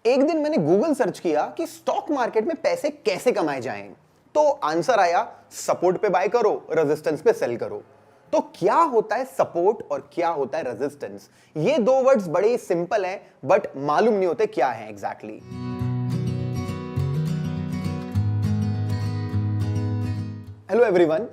एक दिन मैंने गूगल सर्च किया कि स्टॉक मार्केट में पैसे कैसे कमाए जाएं, तो आंसर आया सपोर्ट पे बाय करो, रेजिस्टेंस पे सेल करो। तो क्या होता है सपोर्ट और क्या होता है रेजिस्टेंस? ये दो वर्ड्स बड़े सिंपल हैं बट मालूम नहीं होते क्या है exactly. Hello everyone,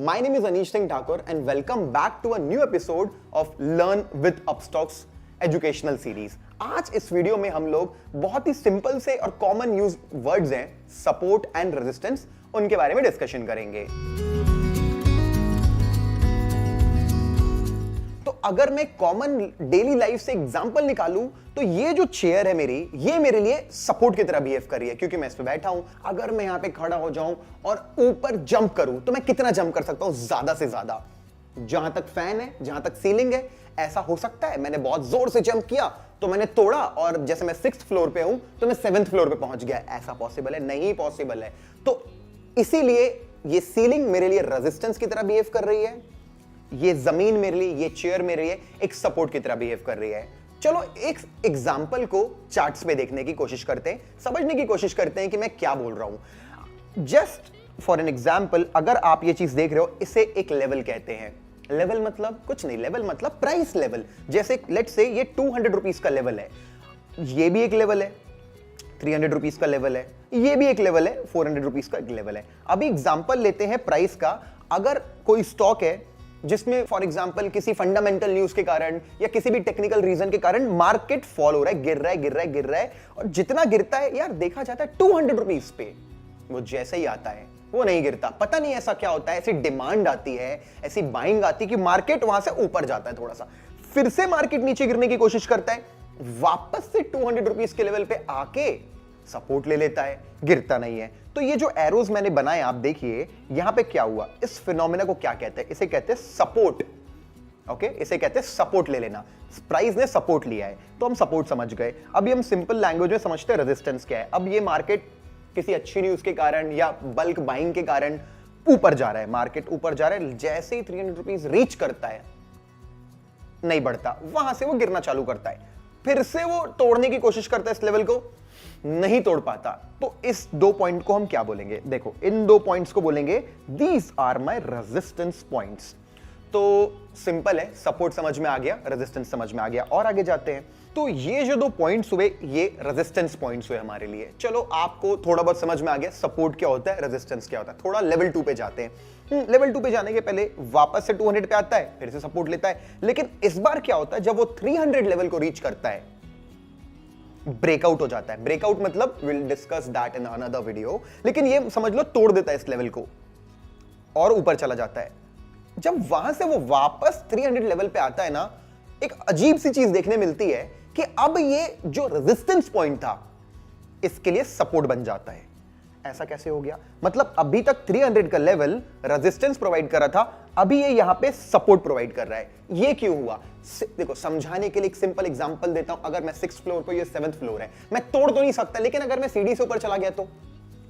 my name is Anish Singh Thakur and welcome back to a new episode of Learn with Upstocks educational series. आज इस वीडियो में हम लोग बहुत ही सिंपल से और कॉमन यूज वर्ड्स हैं सपोर्ट एंड रेजिस्टेंस, उनके बारे में डिस्कशन करेंगे। तो अगर मैं कॉमन डेली लाइफ से एग्जांपल निकालूं तो ये जो चेयर है मेरी, ये मेरे लिए सपोर्ट की तरह बिहेव कर रही है क्योंकि मैं इस पे बैठा हूं। अगर मैं यहां पे खड़ा हो जाऊं और ऊपर जंप करूं तो मैं कितना जंप कर सकता हूं? ज्यादा से ज्यादा। जहां तक फैन है, जहां तक सीलिंग है, ऐसा हो सकता है मैंने बहुत जोर से जंप किया तो मैंने तोड़ा और जैसे मैं 6th फ्लोर पे हूं तो मैं 7th फ्लोर पे पहुंच गया। ऐसा पॉसिबल है? नहीं पॉसिबल है। तो इसीलिए ये सीलिंग मेरे लिए रेजिस्टेंस की तरह बिहेव कर रही है, ये जमीन मेरे लिए, ये चेयर मेरे लिए एक सपोर्ट की तरह बिहेव कर रही है। चलो एक एग्जांपल को चार्ट्स पे देखने की कोशिश करते हैं, समझने की कोशिश करते हैं कि मैं क्या बोल रहा हूं। जस्ट फॉर एन एग्जांपल, अगर आप ये चीज देख रहे हो, इसे एक लेवल कहते हैं। लेवल मतलब कुछ नहीं, लेवल मतलब प्राइस लेवल। जैसे लेट्स से ये 200 रुपीज का लेवल है, ये भी एक लेवल है, 300 रुपीज का लेवल है, ये भी एक लेवल है, 400 रुपीज का एक लेवल है। अभी एग्जांपल लेते हैं प्राइस का। अगर कोई स्टॉक है जिसमें फॉर एग्जांपल किसी फंडामेंटल न्यूज के कारण या किसी भी टेक्निकल रीजन के कारण मार्केट फॉल हो रहा है, गिर रहा है, गिर रहा है, गिर रहा है, और जितना गिरता है यार देखा जाता है 200 रुपीज पे, वो जैसे ही आता है वो नहीं गिरता। पता नहीं ऐसा क्या होता है, ऐसी डिमांड आती है, ऐसी बाइंग आती है कि मार्केट वहां से ऊपर जाता है थोड़ा सा, फिर से मार्केट नीचे गिरने की कोशिश करता है, वापस से 200 रुपीज के लेवल पे आके सपोर्ट ले लेता है, गिरता नहीं है। तो ये जो एरोज मैंने बनाए आप देखिए, यहां पे क्या हुआ, इस फिनोमेना को क्या कहते हैं? इसे कहते हैं सपोर्ट। ओके, इसे कहते हैं सपोर्ट ले लेना। प्राइस ने सपोर्ट लिया है तो हम सपोर्ट समझ गए। अभी हम सिंपल लैंग्वेज में समझते हैं रेजिस्टेंस क्या है। अब ये मार्केट किसी अच्छी न्यूज के कारण या बल्क बाइंग के कारण ऊपर जा रहा है, मार्केट ऊपर जा रहा है, जैसे ही 300 रुपीज रीच करता है नहीं बढ़ता, वहां से वो गिरना चालू करता है, फिर से वो तोड़ने की कोशिश करता है इस लेवल को, नहीं तोड़ पाता। तो इस दो पॉइंट को हम क्या बोलेंगे? देखो, इन दो पॉइंट्स को बोलेंगे these are my resistance points. तो सिंपल है, सपोर्ट समझ में आ गया, रेजिस्टेंस समझ में आ गया। और आगे जाते हैं। तो ये जो दो पॉइंट्स हुए, ये रेजिस्टेंस पॉइंट्स हुए हमारे लिए। चलो आपको थोड़ा बहुत समझ में आ गया सपोर्ट क्या होता है, रेजिस्टेंस क्या होता है। थोड़ा लेवल 2 पे जाते हैं। लेवल 2 पे जाने के पहले वापस से 200 पे आता है, फिर से सपोर्ट लेता है, लेकिन इस बार क्या होता है, जब वो 300 लेवल को रीच करता है, ब्रेकआउट हो जाता है। ब्रेकआउट मतलब will discuss that in another video, लेकिन ये समझ लो तोड़ देता है इस लेवल को और ऊपर चला जाता है। जब वहां से वो वापस 300 लेवल पे आता है ना, एक अजीब सी चीज देखने मिलती है कि अब ये जो रेजिस्टेंस पॉइंट था इसके लिए सपोर्ट बन जाता है। ऐसा कैसे हो गया? मतलब अभी तक 300 का लेवल रेजिस्टेंस प्रोवाइड कर रहा था, अभी ये यहां पे सपोर्ट प्रोवाइड कर रहा है। ये क्यों हुआ? देखो, समझाने के लिए एक सिंपल एग्जांपल देता हूं। अगर मैं 6th फ्लोर पर, ये 7th फ्लोर है, मैं तोड़ तो नहीं सकता, लेकिन अगर मैं सीढ़ी से ऊपर चला गया तो,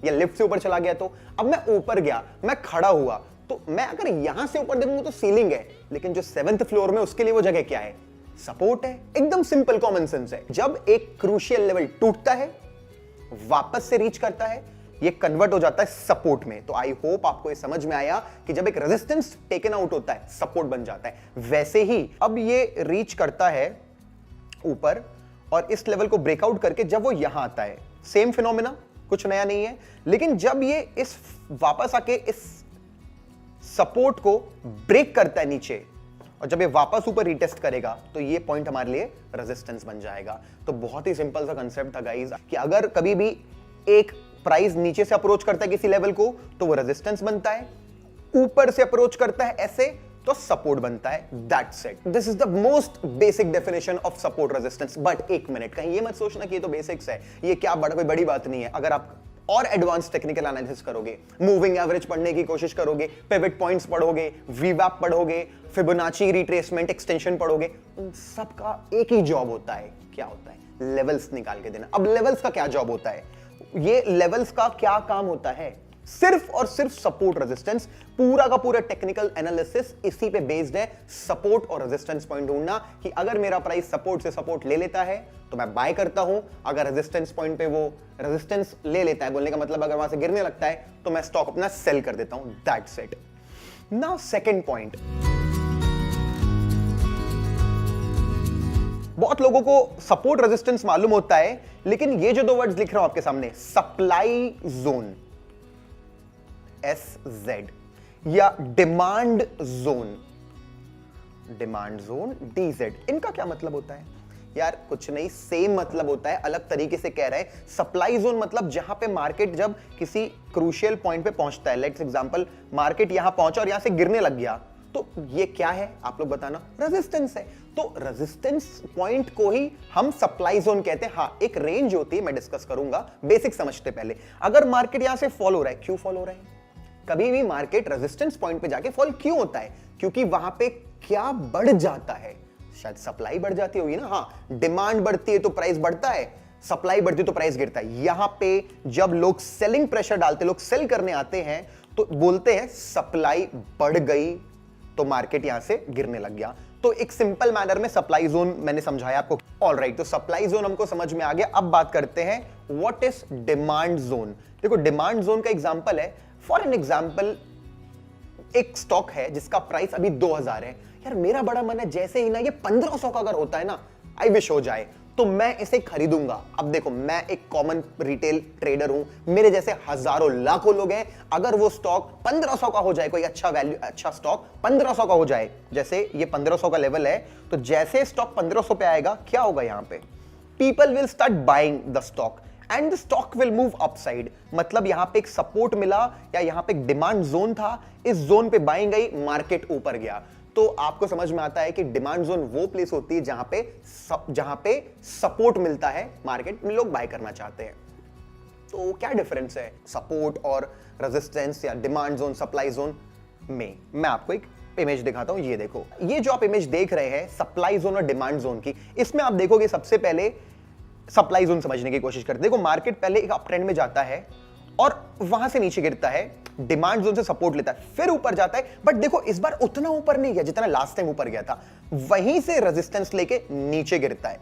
या लिफ्ट से ऊपर चला गया तो, अब मैं ऊपर गया, मैं खड़ा हुआ, तो मैं अगर यहां से ऊपर देखूंगा तो सीलिंग है, लेकिन जो 7th फ्लोर में उसके लिए वो जगह क्या है? सपोर्ट है। एकदम सिंपल कॉमन सेंस है। जब एक क्रूशियल लेवल टूटता है, वापस से रीच करता है, ये कन्वर्ट हो जाता है सपोर्ट में। तो आई होप आपको ये समझ में आया कि जब एक रेजिस्टेंस टेकन आउट होता है, सपोर्ट बन जाता है। वैसे ही अब ये रीच करता है ऊपर और इस लेवल को ब्रेकआउट करके जब वो यहां आता है, सेम फिनोमेना, कुछ नया नहीं है, लेकिन जब ये इस वापस आके इस सपोर्ट को ब्रेक करता है नीचे, और जब ये वापस ऊपर रीटेस्ट करेगा तो ये पॉइंट हमारे लिए रेजिस्टेंस बन जाएगा। तो बहुत ही सिंपल सा कंसेप्ट था गाइस, कि अगर कभी भी एक प्राइस नीचे से अप्रोच करता है किसी लेवल को तो वो रेजिस्टेंस बनता है, ऊपर से अप्रोच करता है ऐसे तो सपोर्ट बनता है। That's it. This is the most basic definition of support resistance. But एक मिनट, कहीं ये मत सोचना कि ये तो बेसिक्स है, ये क्या कोई बड़ी बात नहीं है। अगर आप और एडवांस टेक्निकल एनालिसिस करोगे, मूविंग एवरेज पढ़ने की कोशिश करोगे, पिवट पॉइंट्स पढ़ोगे, वीवैप पढ़ोगे, फिबोनाची रिट्रेसमेंट एक्सटेंशन पढ़ोगे, उन सबका एक ही जॉब होता है। क्या होता है? लेवल्स निकाल के देना। अब लेवल्स का क्या जॉब होता है? ये लेवल्स का क्या काम होता है? सिर्फ और सिर्फ सपोर्ट रेजिस्टेंस, पूरा का पूरा टेक्निकल एनालिसिस इसी पे बेस्ड है, सपोर्ट और रेजिस्टेंस पॉइंट ढूंढना कि अगर मेरा प्राइस सपोर्ट से सपोर्ट ले लेता है तो मैं बाय करता हूं, अगर रेजिस्टेंस पॉइंट पे वो रेजिस्टेंस ले लेता है, बोलने का मतलब अगर वहां से गिरने लगता है तो मैं स्टॉक अपना सेल कर देता हूं। That's it. Now second point, बहुत लोगों को सपोर्ट रेजिस्टेंस मालूम होता है, लेकिन ये जो दो वर्ड्स लिख रहा हूं आपके सामने, सप्लाई जोन SZ या डिमांड जोन DZ, इनका क्या मतलब होता है यार? कुछ नहीं, सेम मतलब होता है, अलग तरीके से कह रहे हैं। सप्लाई जोन मतलब जहां पे मार्केट जब किसी क्रूशियल पॉइंट पे पहुंचता है, लेट्स एग्जांपल मार्केट यहां पहुंचा और यहां से गिरने लग गया, तो ये क्या है आप लोग बताना? रेजिस्टेंस है। तो रेजिस्टेंस पॉइंट को ही हम सप्लाई जोन कहते हैं। हाँ, एक रेंज होती है, मैं डिस्कस करूंगा, बेसिक समझते पहले। अगर मार्केट यहां से फॉल हो रहा है, क्यों फॉल हो रहा है? कभी भी मार्केट रेजिस्टेंस पॉइंट पे जाके फॉल क्यों होता है? क्योंकि वहां पे क्या बढ़ जाता है? शायद सप्लाई बढ़ जाती होगी ना। हाँ, डिमांड बढ़ती है तो प्राइस बढ़ता है, सप्लाई बढ़ती है तो प्राइस गिरता है। यहां पे जब लोग सेलिंग प्रेशर डालते, लोग सेल करने आते हैं, तो बोलते हैं सप्लाई बढ़ गई तो मार्केट यहां से गिरने लग गया। तो एक सिंपल मैनर में सप्लाई जोन मैंने समझाया आपको। ऑलराइट, तो सप्लाई जोन हमको समझ में आ गया। अब बात करते हैं व्हाट इज डिमांड जोन। देखो, डिमांड जोन का एग्जांपल है, फॉर एन एग्जांपल एक स्टॉक है जिसका प्राइस अभी 2000 है। यार मेरा बड़ा मन है जैसे ही ना ये 1500 का अगर होता है ना, आई विश हो जाए, तो मैं इसे खरीदूंगा। अब देखो, मैं एक कॉमन रिटेल ट्रेडर हूं, मेरे जैसे हजारों लाखों लोग हैं। अगर वो स्टॉक 1500 का हो जाए, कोई अच्छा वैल्यू, अच्छा स्टॉक 1500 का हो जाए, जैसे ये 1500 का लेवल है, तो जैसे स्टॉक 1500 पे आएगा, क्या होगा यहां पे? People will start buying the stock and the stock will move upside. मतलब यहां पे एक सपोर्ट मिला या यहां पे एक डिमांड जोन था, इस जोन पे बाइंग गई, मार्केट ऊपर गया। तो आपको समझ में आता है कि डिमांड जोन वो प्लेस होती है जहां पे सपोर्ट मिलता है, मार्केट में लोग बाय करना चाहते हैं। तो क्या डिफरेंस है सपोर्ट और रेजिस्टेंस या डिमांड जोन सप्लाई जोन में? मैं आपको एक इमेज दिखाता हूं। ये देखो, ये जो आप इमेज देख रहे हैं सप्लाई जोन और डिमांड जोन की, इसमें आप देखोगे सबसे पहले सप्लाई जोन समझने की कोशिश करते हैं। देखो, मार्केट पहले एक अप ट्रेंड में जाता है और वहां से नीचे गिरता है, डिमांड जोन से सपोर्ट लेता है, फिर ऊपर जाता है। बट देखो, इस बार उतना ऊपर नहीं गया जितना लास्ट टाइम ऊपर गया था, वहीं से रेजिस्टेंस लेके नीचे गिरता है।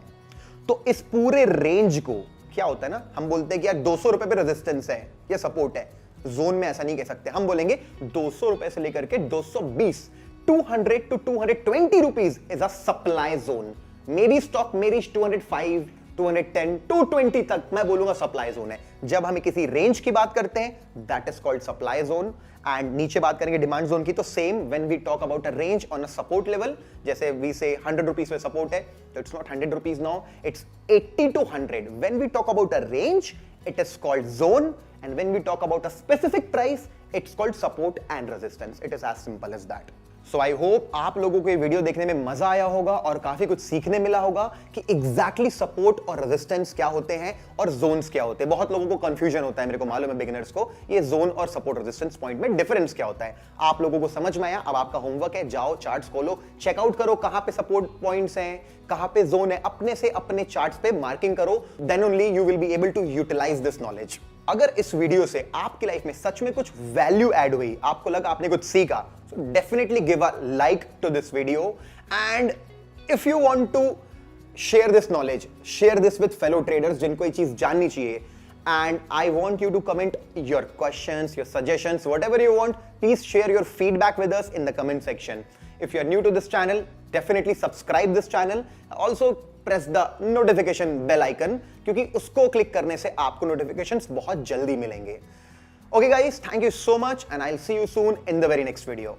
तो इस पूरे रेंज को क्या होता है ना, हम बोलते हैं कि यार 200 रुपए पे रेजिस्टेंस है या सपोर्ट है। जोन में ऐसा नहीं कह सकते, हम बोलेंगे 200 रुपए से लेकर के 220, 200 to 220 rupees is a supply zone. May be stock मेरी 205, 210, 220 तक मैं बोलूंगा सप्लाई जोन है। जब हमें किसी रेंज की बात करते हैं, that is called supply zone. And नीचे बात करेंगे डिमांड जोन की, तो same when we talk about a range on a support level, जैसे वी से 100 रुपीज पे सपोर्ट है, तो it's not 100 rupees now, it's 80 to 100। When we talk about a range, it is called zone, and when we talk about a specific price, it's called support and resistance. It is as simple as that. So I hope आप लोगों को ये video देखने में मजा आया होगा और काफी कुछ सीखने मिला होगा कि एग्जैक्टली सपोर्ट और रेजिस्टेंस क्या होते हैं और जोन्स क्या होते हैं। बहुत लोगों को कंफ्यूजन होता है, मेरे को मालूम है बिगिनर्स को, ये जोन और सपोर्ट रेजिस्टेंस पॉइंट में डिफरेंस क्या होता है। आप लोगों को समझ में आया? अब आपका होमवर्क है, जाओ चार्ट्स खोलो, चेकआउट करो कहां पे सपोर्ट पॉइंट्स हैं, कहां पे जोन है, अपने से अपने चार्ट्स पे मार्किंग करो, then only you will be able to utilise this knowledge. अगर इस वीडियो से आपकी लाइफ में सच में कुछ वैल्यू ऐड हुई, आपको लगा आपने कुछ सीखा, so definitely give a like to this video, and if you want to share this knowledge, share this with fellow traders जिनको ये चीज जाननी चाहिए, and I want you to comment your questions, your suggestions, whatever you want. Please share your feedback with us in the comment section. If you are new to this channel, definitely subscribe this channel. Also press the notification bell icon, क्योंकि उसको click करने से आपको notifications बहुत जल्दी मिलेंगे। Okay guys, thank you so much and I'll see you soon in the very next video.